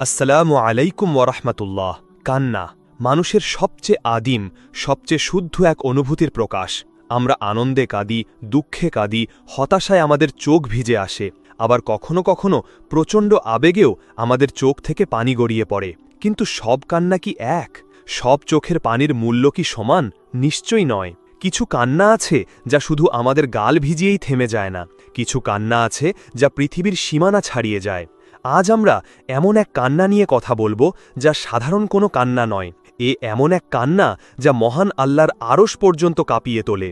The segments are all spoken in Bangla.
আসসালামু আলাইকুম ওরহমতুল্লাহ। কান্না মানুষের সবচেয়ে আদিম, সবচেয়ে শুদ্ধ এক অনুভূতির প্রকাশ। আমরা আনন্দে কাঁদি, দুঃখে কাঁদি, হতাশায় আমাদের চোখ ভিজে আসে, আবার কখনো কখনো প্রচণ্ড আবেগেও আমাদের চোখ থেকে পানি গড়িয়ে পড়ে। কিন্তু সব কান্না কি এক? সব চোখের পানির মূল্য কি সমান? নিশ্চয়ই নয়। কিছু কান্না আছে যা শুধু আমাদের গাল ভিজিয়েই থেমে যায় না, কিছু কান্না আছে যা পৃথিবীর সীমানা ছাড়িয়ে যায়। আজ আমরা এমন এক কান্না নিয়ে কথা বলবো যা সাধারণ কোনো কান্না নয়। এমন এক কান্না যা মহান আল্লাহর আরশ পর্যন্ত কাঁপিয়ে তোলে।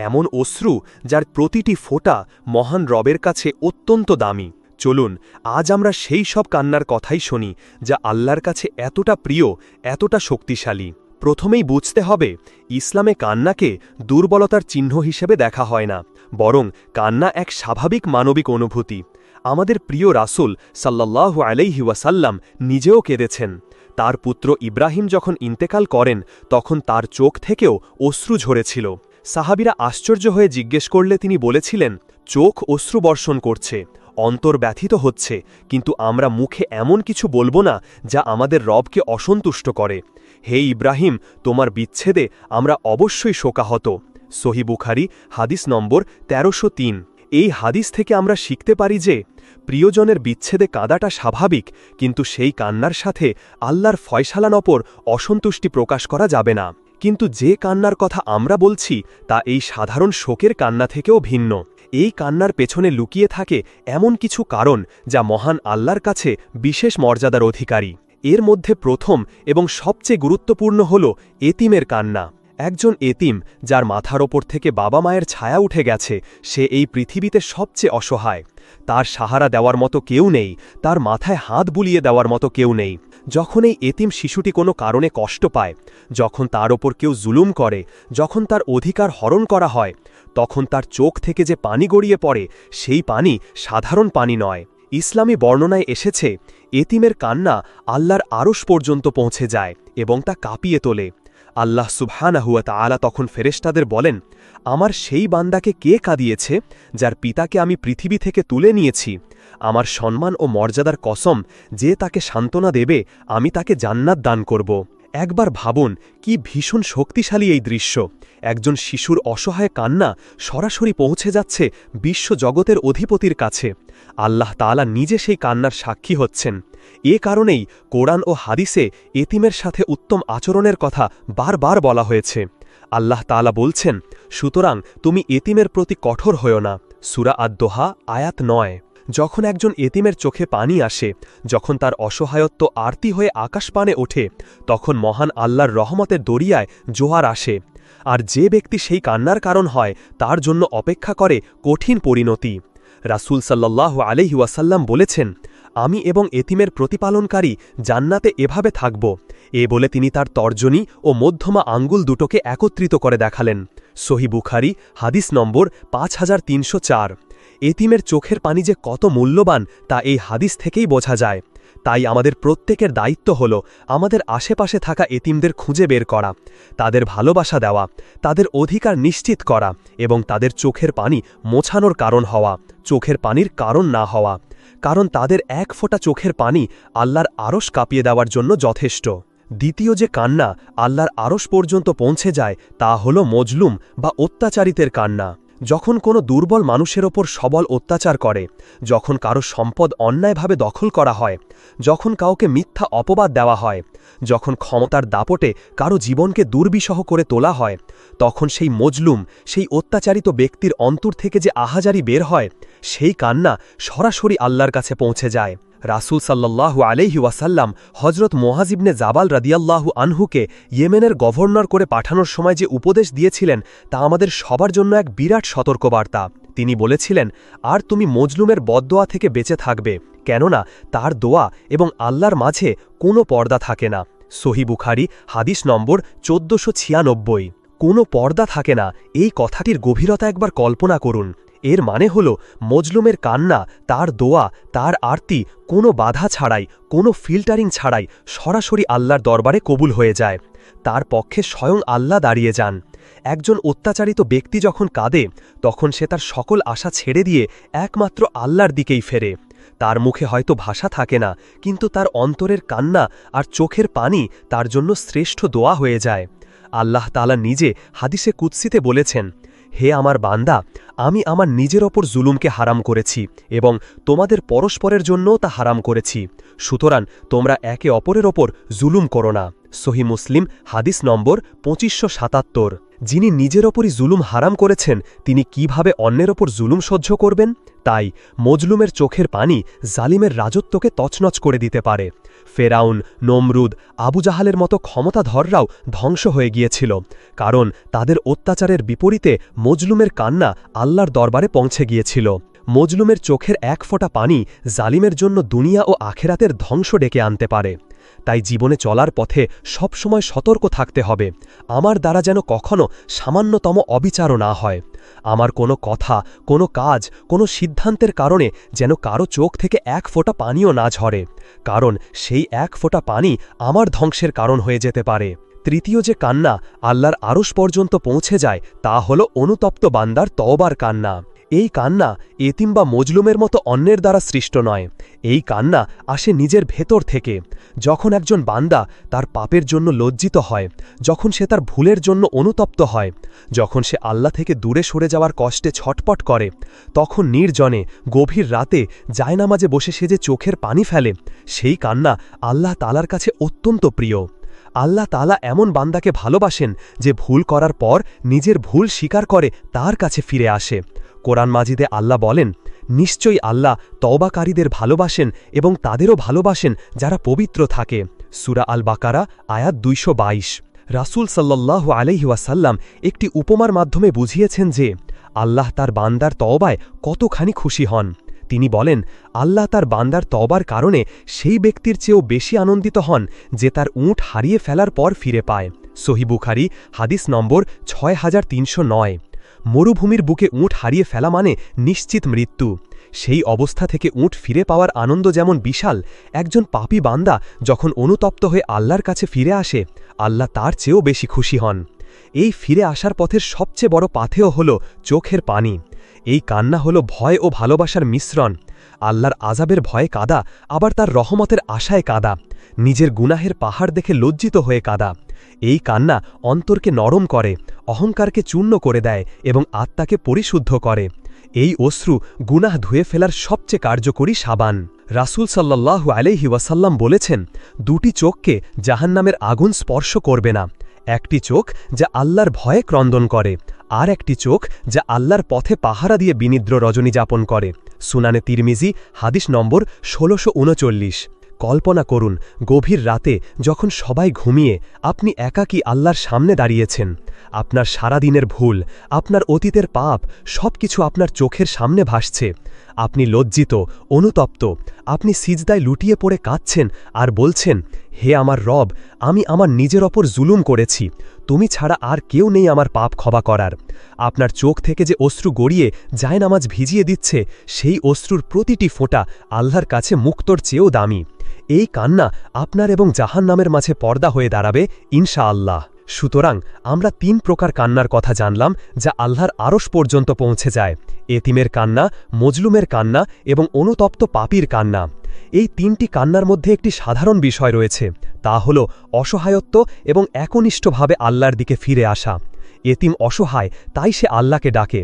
এমন অশ্রু যার প্রতিটি ফোঁটা মহান রবের কাছে অত্যন্ত দামি। চলুন আজ আমরা সেই সব কান্নার কথাই শুনি যা আল্লাহর কাছে এতটা প্রিয়, এতটা শক্তিশালী। প্রথমেই বুঝতে হবে, ইসলামে কান্নাকে দুর্বলতার চিহ্ন হিসেবে দেখা হয় না, বরং কান্না এক স্বাভাবিক মানবিক অনুভূতি। আমাদের প্রিয় রাসূল সাল্লাল্লাহু আলাইহি ওয়াসাল্লাম নিজেও কেঁদেছেন। তার পুত্র ইব্রাহিম যখন ইন্তেকাল করেন তখন তার চোখ থেকেও অশ্রু ঝরেছিল। সাহাবীরা আশ্চর্য হয়ে জিজ্ঞেস করলে তিনি বলেছিলেন, চোখ অশ্রু বর্ষণ করছে, অন্তর ব্যথিত হচ্ছে, কিন্তু আমরা মুখে এমন কিছু বলবো না যা আমাদের রবকে অসন্তুষ্ট করে। হে ইব্রাহিম, তোমার বিচ্ছেদে আমরা অবশ্যই শোকাহত। সহিহ বুখারী হাদিস নম্বর ১৩০৩। এই হাদিস থেকে আমরা শিখতে পারি যে প্রিয়জনের বিচ্ছেদে কাঁদাটা স্বাভাবিক, কিন্তু সেই কান্নার সাথে আল্লাহর ফয়সালার ওপর অসন্তুষ্টি প্রকাশ করা যাবে না। কিন্তু যে কান্নার কথা আমরা বলছি তা এই সাধারণ শোকের কান্না থেকেও ভিন্ন। এই কান্নার পেছনে লুকিয়ে থাকে এমন কিছু কারণ যা মহান আল্লাহর কাছে বিশেষ মর্যাদার অধিকারী। এর মধ্যে প্রথম এবং সবচেয়ে গুরুত্বপূর্ণ হল এতিমের কান্না। একজন এতিম যার মাথার ওপর থেকে বাবা মায়ের ছায়া উঠে গেছে, সে এই পৃথিবীতে সবচেয়ে অসহায়। তার সাহারা দেওয়ার মতো কেউ নেই, তার মাথায় হাত বুলিয়ে দেওয়ার মতো কেউ নেই। যখন এই এতিম শিশুটি কোনো কারণে কষ্ট পায়, যখন তার ওপর কেউ জুলুম করে, যখন তার অধিকার হরণ করা হয়, তখন তার চোখ থেকে যে পানি গড়িয়ে পড়ে, সেই পানি সাধারণ পানি নয়। ইসলামী বর্ণনায় এসেছে, এতিমের কান্না আল্লাহর আরশ পর্যন্ত পৌঁছে যায় এবং তা কাঁপিয়ে তোলে। আল্লাহ সুবহানাহু ওয়া তাআলা তখন ফেরেশতাদের বলেন, আমার সেই বান্দাকে কে কাঁদিয়েছে যার পিতাকে আমি পৃথিবী থেকে তুলে নিয়েছি? আমার সম্মান ও মর্যাদার কসম, যে তাকে সান্ত্বনা দেবে আমি তাকে জান্নাত দান করব। একবার ভাবুন, কি ভীষণ শক্তিশালী এই দৃশ্য। একজন শিশুর অসহায় কান্না সরাসরি পৌঁছে যাচ্ছে বিশ্বজগতের অধিপতির কাছে। আল্লাহ তাআলা নিজে সেই কান্নার সাক্ষী হচ্ছেন। এ কারণেই কোরআন ও হাদিসে এতিমের সাথে উত্তম আচরণের কথা বারবার বলা হয়েছে। আল্লাহ তাআলা বলছেন, সুতরাং তুমি এতিমের প্রতি কঠোর হও না। সূরা আদ-দোহা আয়াত ৯। যখন একজন এতিমের চোখে পানি আসে, যখন তার অসহায়ত্ব আরতি হয়ে আকাশপানে ওঠে, তখন মহান আল্লাহর রহমতের দরিয়ায় জোয়ার আসে। আর যে ব্যক্তি সেই কান্নার কারণ হয়, তার জন্য অপেক্ষা করে কঠিন পরিণতি। রাসূল সাল্লাল্লাহু আলাইহি ওয়াসাল্লাম বলেছেন, আমি এবং এতিমের প্রতিপালনকারী জান্নাতে এভাবে থাকব। বলে তিনি তার তর্জনী ও মধ্যমা আঙ্গুল দুটোকে একত্রিত করে দেখালেন। সহিহ বুখারী হাদিস নম্বর ৫৩০৪। এতিমের চোখের পানি যে কত মূল্যবান তা এই হাদিস থেকেই বোঝা যায়। তাই আমাদের প্রত্যেকের দায়িত্ব হল আমাদের আশেপাশে থাকা এতিমদের খুঁজে বের করা, তাদের ভালোবাসা দেওয়া, তাদের অধিকার নিশ্চিত করা এবং তাদের চোখের পানি মোছানোর কারণ হওয়া, চোখের পানির কারণ না হওয়া। কারণ তাদের এক ফোঁটা চোখের পানি আল্লাহর আরশ কাঁপিয়ে দেওয়ার জন্য যথেষ্ট। দ্বিতীয় যে কান্না আল্লাহর আরশ পর্যন্ত পৌঁছে যায় তা হল মজলুম বা অত্যাচারিতের কান্না। যখন কোনো দুর্বল মানুষের ওপর সবল অত্যাচার করে, যখন কারো সম্পদ অন্যায়ভাবে দখল করা হয়, যখন কাউকে মিথ্যা অপবাদ দেওয়া হয়, যখন ক্ষমতার দাপটে কারো জীবনকে দুর্বিষহ করে তোলা হয়, তখন সেই মজলুম, সেই অত্যাচারিত ব্যক্তির অন্তর থেকে যে আহাজারি বের হয়, সেই কান্না সরাসরি আল্লাহর কাছে পৌঁছে যায়। রাসূল সাল্লাল্লাহু আলাইহি ওয়াসাল্লাম হযরত মুআয ইবনে জাবাল রাদিয়াল্লাহু আনহুকে ইয়েমেনের গভর্নর করে পাঠানোর সময় যে উপদেশ দিয়েছিলেন তা আমাদের সবার জন্য এক বিরাট সতর্কবার্তা। তিনি বলেছিলেন, আর তুমি মজলুমের বদদোয়া থেকে বেঁচে থাকবে, কেননা তার দোয়া এবং আল্লাহর মাঝে কোনো পর্দা থাকে না। সহিহ বুখারী হাদিস নম্বর ১৪৯৬। কোনো পর্দা থাকে না, এই কথাটির গভীরতা একবার কল্পনা করুন। এর মানে হল মজলুমের কান্না, তার দোয়া, তার আরতি কোনো বাধা ছাড়াই, কোনো ফিল্টারিং ছাড়াই সরাসরি আল্লাহর দরবারে কবুল হয়ে যায়। তার পক্ষে স্বয়ং আল্লাহ দাঁড়িয়ে যান। একজন অত্যাচারিত ব্যক্তি যখন কাঁদে, তখন সে তার সকল আশা ছেড়ে দিয়ে একমাত্র আল্লাহর দিকেই ফেরে। তার মুখে হয়তো ভাষা থাকে না, কিন্তু তার অন্তরের কান্না আর চোখের পানি তার জন্য শ্রেষ্ঠ দোয়া হয়ে যায়। আল্লাহ তাআলা নিজে হাদিসে কুদসিতে বলেছেন, হে আমার বান্দা, আমি আমার নিজের ওপর জুলুমকে হারাম করেছি এবং তোমাদের পরস্পরের জন্যও তা হারাম করেছি, সুতরাং তোমরা একে অপরের ওপর জুলুম করো না। সহি মুসলিম হাদিস নম্বর 2577। যিনি নিজের ওপরই জুলুম হারাম করেছেন তিনি কিভাবে অন্যের ওপর জুলুম সহ্য করবেন? তাই মজলুমের চোখের পানি জালিমের রাজত্বকে তছনছ করে দিতে পারে। ফেরাউন, নমরুদ, আবু জাহালের মতো ক্ষমতাধররাও ধ্বংস হয়ে গিয়েছিল, কারণ তাদের অত্যাচারের বিপরীতে মজলুমের কান্না আল্লাহর দরবারে পৌঁছে গিয়েছিল। মজলুমের চোখের এক ফোঁটা পানি জালিমের জন্য দুনিয়া ও আখেরাতের ধ্বংস ডেকে আনতে পারে। তাই জীবনে চলার পথে সবসময় সতর্ক থাকতে হবে, আমার দ্বারা যেন কখনো সামান্যতম অবিচারও না হয়। আমার কোনো কথা, কোনো কাজ, কোনো সিদ্ধান্তের কারণে যেন কারো চোখ থেকে এক ফোঁটা পানিও না ঝরে, কারণ সেই এক ফোঁটা পানি আমার ধ্বংসের কারণ হয়ে যেতে পারে। তৃতীয় যে কান্না আল্লাহর আরশ পর্যন্ত পৌঁছে যায় তা হল অনুতপ্ত বান্দার তওবার কান্না। এই কান্না এতিম বা মজলুমের মতো অন্যের দ্বারা সৃষ্ট নয়, এই কান্না আসে নিজের ভেতর থেকে। যখন একজন বান্দা তার পাপের জন্য লজ্জিত হয়, যখন সে তার ভুলের জন্য অনুতপ্ত হয়, যখন সে আল্লাহ থেকে দূরে সরে যাওয়ার কষ্টে ছটপট করে, তখন নির্জনে গভীর রাতে জায়নামাজে বসে সে যে চোখের পানি ফেলে, সেই কান্না আল্লাহ তাআলার কাছে অত্যন্ত প্রিয়। আল্লাহ তাআলা এমন বান্দাকে ভালোবাসেন যে ভুল করার পর নিজের ভুল স্বীকার করে তার কাছে ফিরে আসে। কোরআন মাজিদে আল্লাহ বলেন, নিশ্চয়ই আল্লাহ তওবাকারীদের ভালোবাসেন এবং তাদেরও ভালোবাসেন যারা পবিত্র থাকে। সূরা আল বাকারা আয়াত 222। রাসূল সাল্লাল্লাহু আলাইহি ওয়াসাল্লাম একটি উপমার মাধ্যমে বুঝিয়েছেন যে আল্লাহ তার বান্দার তওবায় কতখানি খুশি হন। তিনি বলেন, আল্লাহ তার বান্দার তওবার কারণে সেই ব্যক্তির চেয়েও বেশি আনন্দিত হন যে তার উট হারিয়ে ফেলার পর ফিরে পায়। সহিহ বুখারী হাদিস নম্বর 6309। মরুভূমির বুকে উট হারিয়ে ফেলা মানে নিশ্চিত মৃত্যু। সেই অবস্থা থেকে উট ফিরে পাওয়ার আনন্দ যেমন বিশাল, একজন পাপী বান্দা যখন অনুতপ্ত হয়ে আল্লাহর কাছে ফিরে আসে, আল্লাহ তার চেয়েও বেশি খুশি হন। এই ফিরে আসার পথের সবচেয়ে বড় পাথেয় হল চোখের পানি। এই কান্না হল ভয় ও ভালোবাসার মিশ্রণ। আল্লাহর আযাবের ভয়ে কাঁদা, আবার তার রহমতের আশায় কাঁদা, নিজের গুনাহের পাহাড় দেখে লজ্জিত হয়ে কাঁদা। এই কান্না অন্তরকে নরম করে, অহংকারকে চূর্ণ করে দেয় এবং আত্মাকে পরিশুদ্ধ করে। এই অশ্রু গুনাহ ধুয়ে ফেলার সবচেয়ে কার্যকরী সাবান। রাসূল সাল্লাল্লাহু আলাইহি ওয়াসাল্লাম বলেছেন, দুটি চোখকে জাহান্নামের আগুন স্পর্শ করবে না, একটি চোখ যা আল্লাহর ভয়ে ক্রন্দন করে, আর একটি চোখ যা আল্লাহর পথে পাহারা দিয়ে বিনিদ্র রজনী যাপন করে। সুনানে তিরমিজি হাদিস নম্বর 1639। কল্পনা করুন, গভীর রাতে যখন সবাই ঘুমিয়ে আপনি একাকী আল্লাহর সামনে দাঁড়িয়েছেন। আপনার সারাদিনের ভুল, আপনার অতীতের পাপ সবকিছু আপনার চোখের সামনে ভাসছে। আপনি লজ্জিত, অনুতপ্ত, আপনি সিজদায় লুটিয়ে পড়ে কাঁদছেন আর বলছেন, হে আমার রব, আমি আমার নিজের ওপর জুলুম করেছি, তুমি ছাড়া আর কেউ নেই আমার পাপ ক্ষমা করার। আপনার চোখ থেকে যে অশ্রু গড়িয়ে জায়নামাজ ভিজিয়ে দিচ্ছে, সেই অশ্রুর প্রতিটি ফোঁটা আল্লাহর কাছে মুক্তোর চেয়েও দামি। এই কান্না আপনার এবং জাহান্নামের মাঝে পর্দা হয়ে দাঁড়াবে ইনশাআল্লাহ। সুতরাং আমরা 3 প্রকার কান্নার কথা জানলাম যা আল্লাহর আরশ পর্যন্ত পৌঁছে যায়: এতিমের কান্না, মজলুমের কান্না এবং অনুতপ্ত পাপীর কান্না। এই 3টি কান্নার মধ্যে একটি সাধারণ বিষয় রয়েছে, তা হল অসহায়ত্ব এবং একনিষ্ঠভাবে আল্লাহর দিকে ফিরে আসা। এতিম অসহায়, তাই সে আল্লাহকে ডাকে।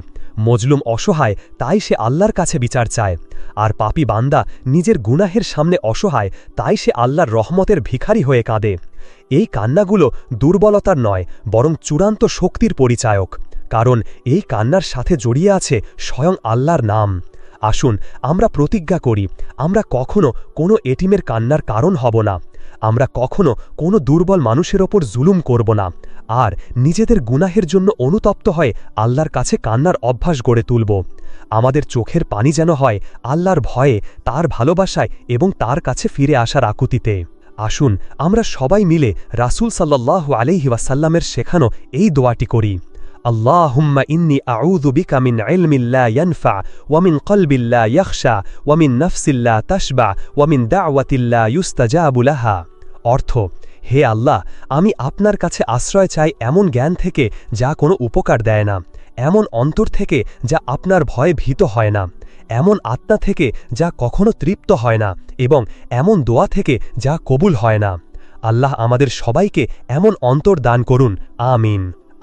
মজলুম অসহায়, তাই সে আল্লাহর কাছে বিচার চায়। আর পাপী বান্দা নিজের গুনাহের সামনে অসহায়, তাই সে আল্লাহর রহমতের ভিখারি হয়ে কাঁদে। এই কান্নাগুলো দুর্বলতার নয়, বরং চূড়ান্ত শক্তির পরিচায়ক, কারণ এই কান্নার সাথে জড়িয়ে আছে স্বয়ং আল্লাহর নাম। আসুন আমরা প্রতিজ্ঞা করি, আমরা কখনো কোনো এতিমের কান্নার কারণ হব না, আমরা কখনো কোনো দুর্বল মানুষের ওপর জুলুম করব না, আর নিজেদের গুনাহের জন্য অনুতপ্ত হয়ে আল্লাহর কাছে কান্নার অভ্যাস গড়ে তুলব। আমাদের চোখের পানি যেন হয় আল্লাহর ভয়ে, তার ভালোবাসায় এবং তার কাছে ফিরে আসার আকুতিতে। আসুন আমরা সবাই মিলে রাসূল সাল্লাল্লাহু আলাইহি ওয়াসাল্লামের শেখানো এই দোয়াটি করি: আল্লাহুম্মা ইন্নী আউযু বিকা মিন ইলমিন লা ইয়ানফা ওয়া মিন কলবিন লা ইয়াখশা ওয়া মিন নাফসিন লা তাশবা ওয়া মিন দাওয়াতিন লা ইউস্তাজাবু লাহা। অর্থ: হে আল্লাহ, আমি আপনার কাছে আশ্রয় চাই এমন জ্ঞান থেকে যা কোনো উপকার দেয় না, এমন অন্তর থেকে যা আপনার ভয়ে ভীত হয় না, এমন আত্মা থেকে যা কখনো তৃপ্ত হয় না, এবং এমন দোয়া থেকে যা কবুল হয় না। আল্লাহ আমাদের সবাইকে এমন অন্তর দান করুন, আমিন।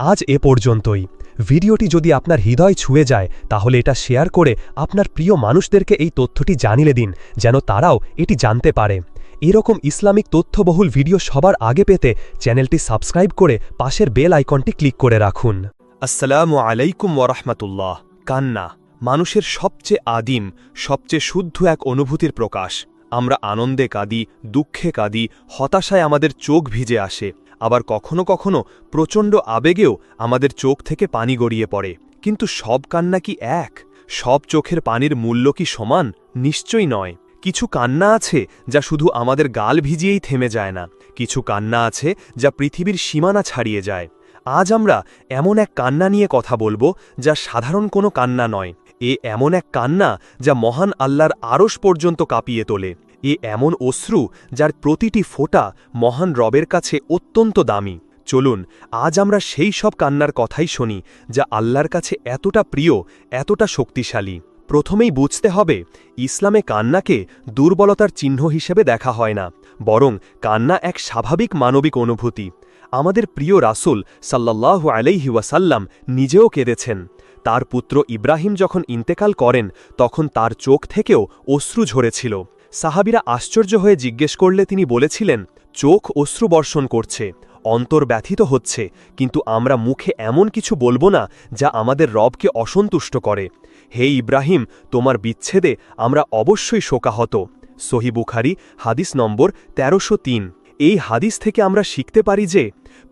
আজ এ পর্যন্তই। ভিডিওটি যদি আপনার হৃদয় ছুঁয়ে যায় তাহলে এটা শেয়ার করে আপনার প্রিয় মানুষদেরকে এই তথ্যটি জানিয়ে দিন, যেন তারাও এটি জানতে পারে। এরকম ইসলামিক তথ্যবহুল ভিডিও সবার আগে পেতে চ্যানেলটি সাবস্ক্রাইব করে পাশের বেল আইকনটি ক্লিক করে রাখুন। আসসালামু আলাইকুম ওয়ারাহমাতুল্লাহ। কান্না মানুষের সবচেয়ে আদিম, সবচেয়ে শুদ্ধ এক অনুভূতির প্রকাশ। আমরা আনন্দে কাঁদি, দুঃখে কাঁদি, হতাশায় আমাদের চোখ ভিজে আসে, আবার কখনো কখনো প্রচণ্ড আবেগেও আমাদের চোখ থেকে পানি গড়িয়ে পড়ে। কিন্তু সব কান্না কি এক? সব চোখের পানির মূল্য কি সমান? নিশ্চয়ই নয়। কিছু কান্না আছে যা শুধু আমাদের গাল ভিজিয়েই থেমে যায় না, কিছু কান্না আছে যা পৃথিবীর সীমানা ছাড়িয়ে যায়। আজ আমরা এমন এক কান্না নিয়ে কথা বলবো যা সাধারণ কোনো কান্না নয়। এমন এক কান্না যা মহান আল্লাহর আরশ পর্যন্ত কাঁপিয়ে তোলে। এমন অশ্রু যার প্রতিটি ফোঁটা মহান রবের কাছে অত্যন্ত দামি। চলুন আজ আমরা সেই সব কান্নার কথাই শুনি যা আল্লাহর কাছে এতটা প্রিয়, এতটা শক্তিশালী। প্রথমেই বুঝতে হবে, ইসলামে কান্নাকে দুর্বলতার চিহ্ন হিসেবে দেখা হয় না, বরং কান্না এক স্বাভাবিক মানবিক অনুভূতি। আমাদের প্রিয় রাসূল সাল্লাল্লাহু আলাইহি ওয়াসাল্লাম নিজেও কেঁদেছেন। তার পুত্র ইব্রাহিম যখন ইন্তেকাল করেন তখন তার চোখ থেকেও অশ্রু ঝরেছিল। সাহাবীরা আশ্চর্য হয়ে জিজ্ঞেস করলে তিনি বলেছিলেন, চোখ অশ্রু বর্ষণ করছে, অন্তর ব্যথিত হচ্ছে, কিন্তু আমরা মুখে এমন কিছু বলবো না যা আমাদের রবকে অসন্তুষ্ট করে। হে ইব্রাহিম, তোমার বিচ্ছেদে আমরা অবশ্যই শোকাহত। সহিহ বুখারী হাদিস নম্বর ১৩০৩। এই হাদিস থেকে আমরা শিখতে পারি যে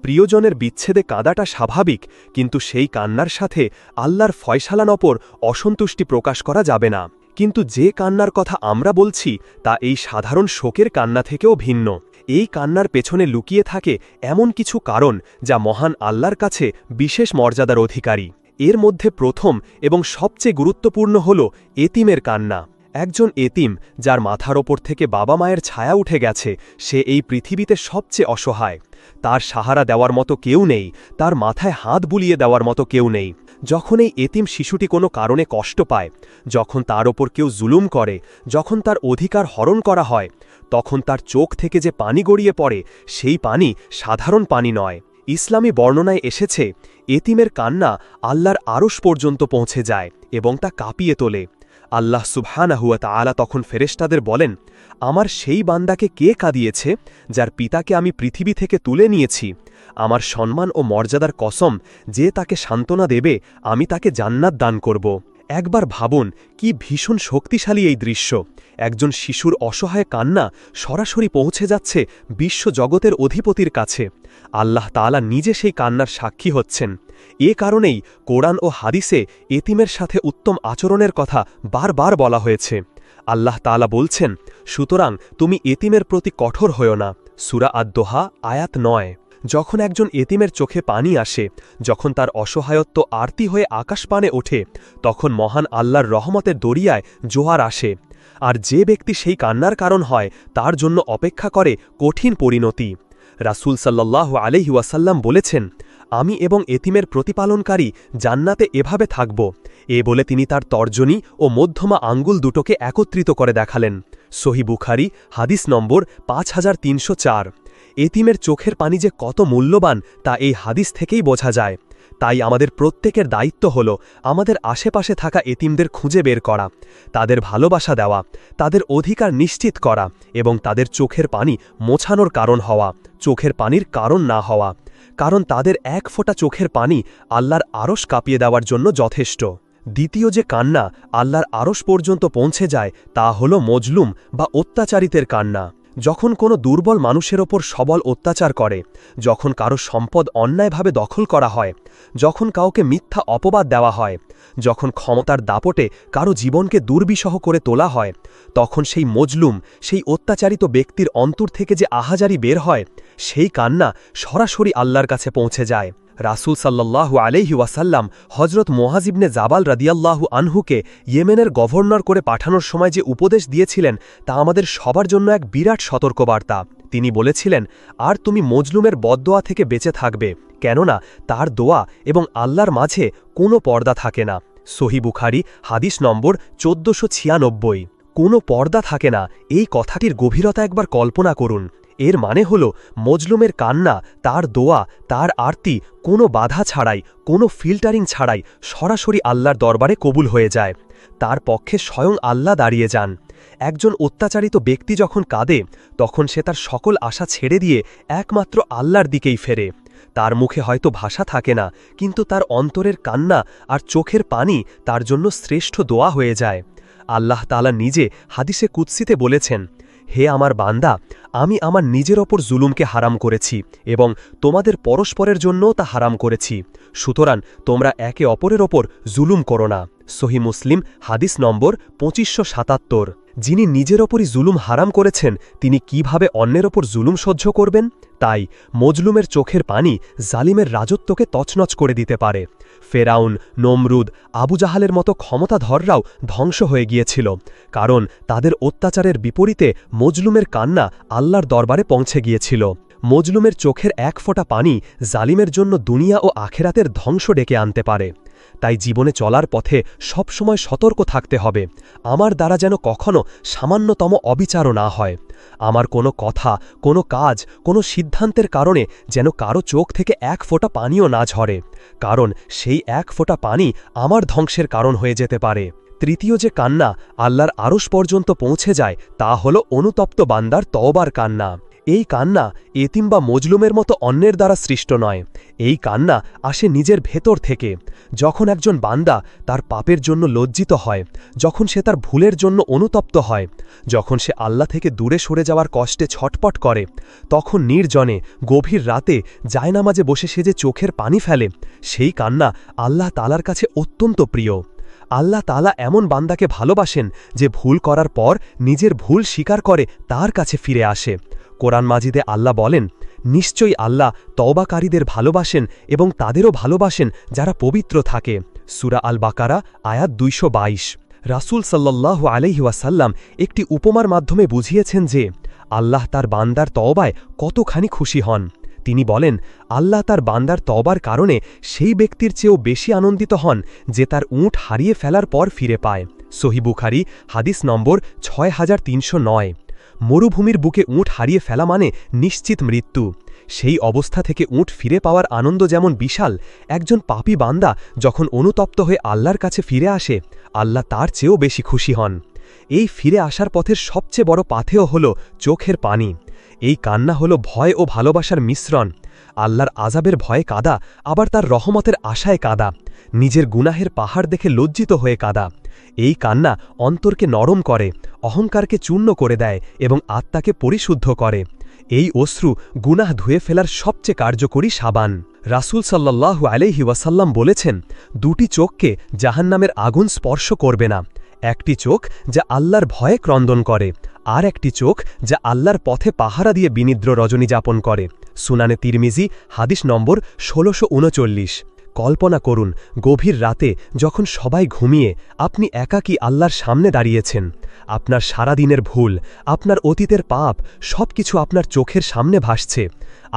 প্রিয়জনের বিচ্ছেদে কাঁদাটা স্বাভাবিক, কিন্তু সেই কান্নার সাথে আল্লাহর ফয়সালার ওপর অসন্তুষ্টি প্রকাশ করা যাবে না। কিন্তু যে কান্নার কথা আমরা বলছি তা এই সাধারণ শোকের কান্না থেকেও ভিন্ন। এই কান্নার পেছনে লুকিয়ে থাকে এমন কিছু কারণ যা মহান আল্লাহর কাছে বিশেষ মর্যাদার অধিকারী। এর মধ্যে প্রথম এবং সবচেয়ে গুরুত্বপূর্ণ হল এতিমের কান্না। একজন এতিম যার মাথার ওপর থেকে বাবা মায়ের ছায়া উঠে গেছে, সে এই পৃথিবীতে সবচেয়ে অসহায়। তার সাহারা দেওয়ার মতো কেউ নেই, তার মাথায় হাত বুলিয়ে দেওয়ার মতো কেউ নেই। যখন এই এতিম শিশুটি কোনো কারণে কষ্ট পায়, যখন তার ওপর কেউ জুলুম করে, যখন তার অধিকার হরণ করা হয়, তখন তার চোখ থেকে যে পানি গড়িয়ে পড়ে, সেই পানি সাধারণ পানি নয়। ইসলামী বর্ণনায় এসেছে, এতিমের কান্না আল্লাহর আরশ পর্যন্ত পৌঁছে যায় এবং তা কাঁপিয়ে তোলে। আল্লাহ সুবহানাহু ওয়া তাআলা তখন ফেরেশতাদের বলেন, আমার সেই বান্দাকে কে কাঁদিয়েছে যার পিতাকে আমি পৃথিবী থেকে তুলে নিয়েছি? আমার সম্মান ও মর্যাদার কসম, যে তাকে সান্ত্বনা দেবে আমি তাকে জান্নাত দান করব। একবার ভাবুন, কি ভীষণ শক্তিশালী এই দৃশ্য। একজন শিশুর অসহায় কান্না সরাসরি পৌঁছে যাচ্ছে বিশ্বজগতের অধিপতির কাছে। আল্লাহ তাআলা নিজে সেই কান্নার সাক্ষী হচ্ছেন। এ কারণেই কোরআন ও হাদিসে এতিমের সাথে উত্তম আচরণের কথা বারবার বলা হয়েছে। আল্লাহ তাআলা বলছেন, সুতরাং তুমি এতিমের প্রতি কঠোর হও না। সূরা আদ-দোহা আয়াত ৯। যখন একজন এতিমের চোখে পানি আসে, যখন তার অসহায়ত্ব আরতি হয়ে আকাশপানে ওঠে, তখন মহান আল্লাহর রহমতের দরিয়ায় জোয়ার আসে। আর যে ব্যক্তি সেই কান্নার কারণ হয়, তার জন্য অপেক্ষা করে কঠিন পরিণতি। রাসূল সাল্লাল্লাহু আলাইহি ওয়াসাল্লাম বলেছেন, আমি এবং এতিমের প্রতিপালনকারী জান্নাতে এভাবে থাকব। বলে তিনি তার তর্জনী ও মধ্যমা আঙ্গুল দুটোকে একত্রিত করে দেখালেন। সহিহ বুখারী হাদিস নম্বর ৫৩০৪। এতিমের চোখের পানি যে কত মূল্যবান তা এই হাদিস থেকেই বোঝা যায়। তাই আমাদের প্রত্যেকের দায়িত্ব হল আমাদের আশেপাশে থাকা এতিমদের খুঁজে বের করা, তাদের ভালোবাসা দেওয়া, তাদের অধিকার নিশ্চিত করা এবং তাদের চোখের পানি মোছানোর কারণ হওয়া, চোখের পানির কারণ না হওয়া। কারণ তাদের এক ফোঁটা চোখের পানি আল্লাহর আরশ কাঁপিয়ে দেওয়ার জন্য যথেষ্ট। দ্বিতীয় যে কান্না আল্লাহর আরশ পর্যন্ত পৌঁছে যায় তা হল মজলুম বা অত্যাচারিতের কান্না। যখন কোনো দুর্বল মানুষের ওপর সবল অত্যাচার করে, যখন কারো সম্পদ অন্যায়ভাবে দখল করা হয়, যখন কাউকে মিথ্যা অপবাদ দেওয়া হয়, যখন ক্ষমতার দাপটে কারো জীবনকে দুর্বিষহ করে তোলা হয়, তখন সেই মজলুম, সেই অত্যাচারিত ব্যক্তির অন্তর থেকে যে আহাজারি বের হয়, সেই কান্না সরাসরি আল্লাহর কাছে পৌঁছে যায়। রাসূল সাল্লাল্লাহু আলাইহি ওয়াসাল্লাম হযরত মুআয ইবনে জাবাল রাদিয়াল্লাহু আনহুকে ইয়েমেনের গভর্নর করে পাঠানোর সময় যে উপদেশ দিয়েছিলেন তা আমাদের সবার জন্য এক বিরাট সতর্কবার্তা। তিনি বলেছিলেন, আর তুমি মজলুমের বদদোয়া থেকে বেঁচে থাকবে, কেননা তার দোয়া এবং আল্লাহর মাঝে কোনো পর্দা থাকে না। সহি বুখারী হাদিস নম্বর 1496। কোনো পর্দা থাকে না, এই কথাটির গভীরতা একবার কল্পনা করুন। এর মানে হল মজলুমের কান্না, তার দোয়া, তার আরতি কোনো বাধা ছাড়াই, কোনো ফিল্টারিং ছাড়াই সরাসরি আল্লাহর দরবারে কবুল হয়ে যায়। তার পক্ষে স্বয়ং আল্লাহ দাঁড়িয়ে যান। একজন অত্যাচারিত ব্যক্তি যখন কাঁদে, তখন সে তার সকল আশা ছেড়ে দিয়ে একমাত্র আল্লাহর দিকেই ফেরে। তার মুখে হয়তো ভাষা থাকে না, কিন্তু তার অন্তরের কান্না আর চোখের পানি তার জন্য শ্রেষ্ঠ দোয়া হয়ে যায়। আল্লাহ তাআলা নিজে হাদিসে কুদসিতে বলেছেন, হে আমার বান্দা, আমি আমার নিজের ওপর জুলুমকে হারাম করেছি এবং তোমাদের পরস্পরের জন্যও তা হারাম করেছি, সুতরাং তোমরা একে অপরের ওপর জুলুম করো না। সহি মুসলিম হাদিস নম্বর 2577। যিনি নিজের ওপরই জুলুম হারাম করেছেন, তিনি কিভাবে অন্যের ওপর জুলুম সহ্য করবেন? তাই মজলুমের চোখের পানি জালিমের রাজত্বকে তছনছ করে দিতে পারে। ফেরাউন, নমরুদ, আবু জাহালের মতো ক্ষমতাধররাও ধ্বংস হয়ে গিয়েছিল, কারণ তাদের অত্যাচারের বিপরীতে মজলুমের কান্না আল্লাহর দরবারে পৌঁছে গিয়েছিল। মজলুমের চোখের এক ফোঁটা পানি জালিমের জন্য দুনিয়া ও আখেরাতের ধ্বংস ডেকে আনতে পারে। তাই জীবনে চলার পথে সবসময় সতর্ক থাকতে হবে, আমার দ্বারা যেন কখনো সামান্যতম অবিচারও না হয়। আমার কোনো কথা, কোনো কাজ, কোনো সিদ্ধান্তের কারণে যেন কারো চোখ থেকে এক ফোঁটা পানিও না ঝরে, কারণ সেই এক ফোঁটা পানি আমার ধ্বংসের কারণ হয়ে যেতে পারে। তৃতীয় যে কান্না আল্লাহর আরশ পর্যন্ত পৌঁছে যায়, তা হল অনুতপ্ত বান্দার তওবার কান্না। এই কান্না এতিম বা মজলুমের মতো অন্যের দ্বারা সৃষ্ট নয়, এই কান্না আসে নিজের ভেতর থেকে। যখন একজন বান্দা তার পাপের জন্য লজ্জিত হয়, যখন সে তার ভুলের জন্য অনুতপ্ত হয়, যখন সে আল্লাহ থেকে দূরে সরে যাওয়ার কষ্টে ছটপট করে, তখন নির্জনে গভীর রাতে জায়নামাজে বসে সে যে চোখের পানি ফেলে, সেই কান্না আল্লাহ তাআলার কাছে অত্যন্ত প্রিয়। আল্লাহ তাআলা এমন বান্দাকে ভালোবাসেন যে ভুল করার পর নিজের ভুল স্বীকার করে তার কাছে ফিরে আসে। কোরআন মাজিদে আল্লাহ বলেন, নিশ্চয়ই আল্লাহ তওবাকারীদের ভালোবাসেন এবং তাদেরও ভালোবাসেন যারা পবিত্র থাকে। সূরা আল বাকারা আয়াত 222। রাসূল সাল্লাল্লাহু আলাইহি ওয়াসাল্লাম একটি উপমার মাধ্যমে বুঝিয়েছেন যে আল্লাহ তার বান্দার তওবায় কতখানি খুশি হন। তিনি বলেন, আল্লাহ তার বান্দার তওবার কারণে সেই ব্যক্তির চেয়েও বেশি আনন্দিত হন যে তার উট হারিয়ে ফেলার পর ফিরে পায়। সহি বুখারী হাদিস নম্বর 6309। মরুভূমির বুকে উট হারিয়ে ফেলা মানে নিশ্চিত মৃত্যু। সেই অবস্থা থেকে উট ফিরে পাওয়ার আনন্দ যেমন বিশাল, একজন পাপী বান্দা যখন অনুতপ্ত হয়ে আল্লাহর কাছে ফিরে আসে, আল্লাহ তার চেয়েও বেশি খুশি হন। এই ফিরে আসার পথের সবচেয়ে বড় পাথেয় হল চোখের পানি। এই কান্না হল ভয় ও ভালোবাসার মিশ্রণ। আল্লাহর আযাবের ভয়ে কাঁদা, আবার তার রহমতের আশায় কাঁদা, নিজের গুনাহের পাহাড় দেখে লজ্জিত হয়ে কাঁদা। এই কান্না অন্তরকে নরম করে, অহংকারকে চূর্ণ করে দেয় এবং আত্মাকে পরিশুদ্ধ করে। এই অশ্রু গুনাহ ধুয়ে ফেলার সবচেয়ে কার্যকরী সাবান। রাসূল সাল্লাল্লাহু আলাইহি ওয়াসাল্লাম বলেছেন, দুটি চোখকে জাহান্নামের আগুন স্পর্শ করবে না, একটি চোখ যা আল্লাহর ভয়ে ক্রন্দন করে, আর একটি চোখ যা আল্লাহর পথে পাহারা দিয়ে বিনিদ্র রজনী যাপন করে। সুনানে তিরমিজি হাদিস নম্বর 1639। কল্পনা করুন, গভীর রাতে যখন সবাই ঘুমিয়ে আপনি একাকী আল্লাহর সামনে দাঁড়িয়েছেন। আপনার সারাদিনের ভুল, আপনার অতীতের পাপ সবকিছু আপনার চোখের সামনে ভাসছে।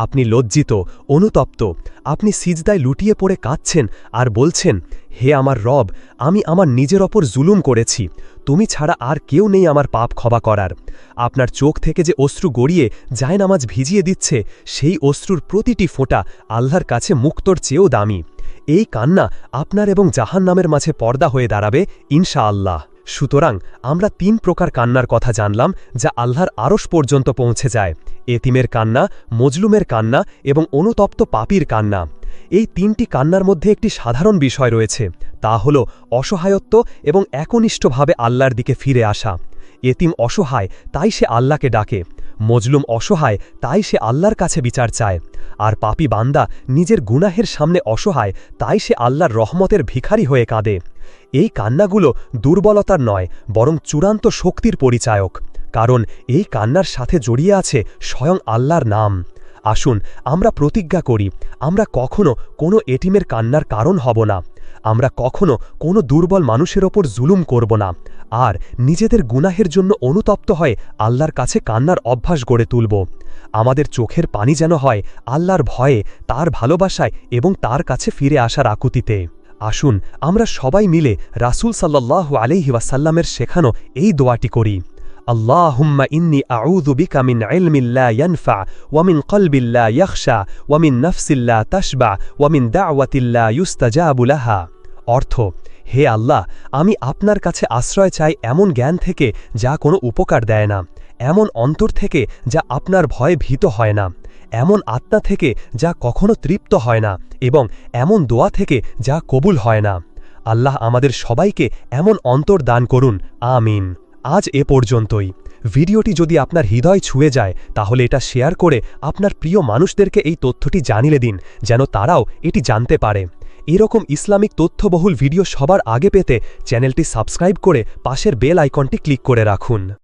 আপনি লজ্জিত, অনুতপ্ত, আপনি সিজদায় লুটিয়ে পড়ে কাঁদছেন আর বলছেন, হে আমার রব, আমি আমার নিজের ওপর জুলুম করেছি, তুমি ছাড়া আর কেউ নেই আমার পাপ ক্ষমা করার। আপনার চোখ থেকে যে অশ্রু গড়িয়ে জায়নামাজ ভিজিয়ে দিচ্ছে, সেই অশ্রুর প্রতিটি ফোঁটা আল্লাহর কাছে মুক্তোর চেয়েও দামি। এই কান্না আপনার এবং জাহান্নামের মাঝে পর্দা হয়ে দাঁড়াবে ইনশাআল্লাহ। সুতরাং আমরা 3 প্রকার কান্নার কথা জানলাম যা আল্লাহর আরশ পর্যন্ত পৌঁছে যায়: এতিমের কান্না, মজলুমের কান্না এবং অনুতপ্ত পাপীর কান্না। এই 3টি কান্নার মধ্যে একটি সাধারণ বিষয় রয়েছে, তা হল অসহায়ত্ব এবং একনিষ্ঠভাবে আল্লাহর দিকে ফিরে আসা। এতিম অসহায়, তাই সে আল্লাহকে ডাকে। মজলুম অসহায়, তাই সে আল্লাহর কাছে বিচার চায়। আর পাপী বান্দা নিজের গুনাহের সামনে অসহায়, তাই সে আল্লাহর রহমতের ভিখারি হয়ে কাঁদে। এই কান্নাগুলো দুর্বলতার নয়, বরং চূড়ান্ত শক্তির পরিচায়ক, কারণ এই কান্নার সাথে জড়িয়ে আছে স্বয়ং আল্লাহর নাম। আসুন আমরা প্রতিজ্ঞা করি, আমরা কখনো কোনো এতিমের কান্নার কারণ হব না, আমরা কখনো কোনো দুর্বল মানুষের ওপর জুলুম করব না, আর নিজেদের গুনাহের জন্য অনুতপ্ত হয়ে আল্লাহর কাছে কান্নার অভ্যাস গড়ে তুলব আমাদের চোখের পানি যেন হয় আল্লাহর ভয়ে তার ভালোবাসায় এবং তার কাছে ফিরে আসার আকুতিতে আসুন আমরা সবাই মিলে রাসূল সাল্লাল্লাহু আলাইহি ওয়াসাল্লামের শেখানো এই দোয়াটি করি আল্লাহুম্মা ইন্নী আউযু বিকা মিন ইলমিন লা ইয়ানফা ওয়া মিন কলবিন লা ইয়াখশা ওয়া মিন নাফসিন লা তাশবা ওয়া মিন দাওয়াতিন লা ইউস্তাজাবু লাহা অর্থ হে আল্লাহ আমি আপনার কাছে আশ্রয় চাই এমন জ্ঞান থেকে যা কোনো উপকার দেয় না এমন অন্তর থেকে যা আপনার ভয়ে ভীত হয় না এমন আত্মা থেকে যা কখনো তৃপ্ত হয় না এবং এমন দোয়া থেকে যা কবুল হয় না আল্লাহ আমাদের সবাইকে এমন অন্তর দান করুন আমিন আজ এ পর্যন্তই ভিডিওটি যদি আপনার হৃদয় ছুঁয়ে যায় তাহলে এটা শেয়ার করে আপনার প্রিয় মানুষদেরকে এই তথ্যটি জানিয়ে দিন যেন তারাও এটি জানতে পারে এরকম ইসলামিক তথ্যবহুল ভিডিও সবার আগে পেতে চ্যানেলটি সাবস্ক্রাইব করে পাশের বেল আইকনটি ক্লিক করে রাখুন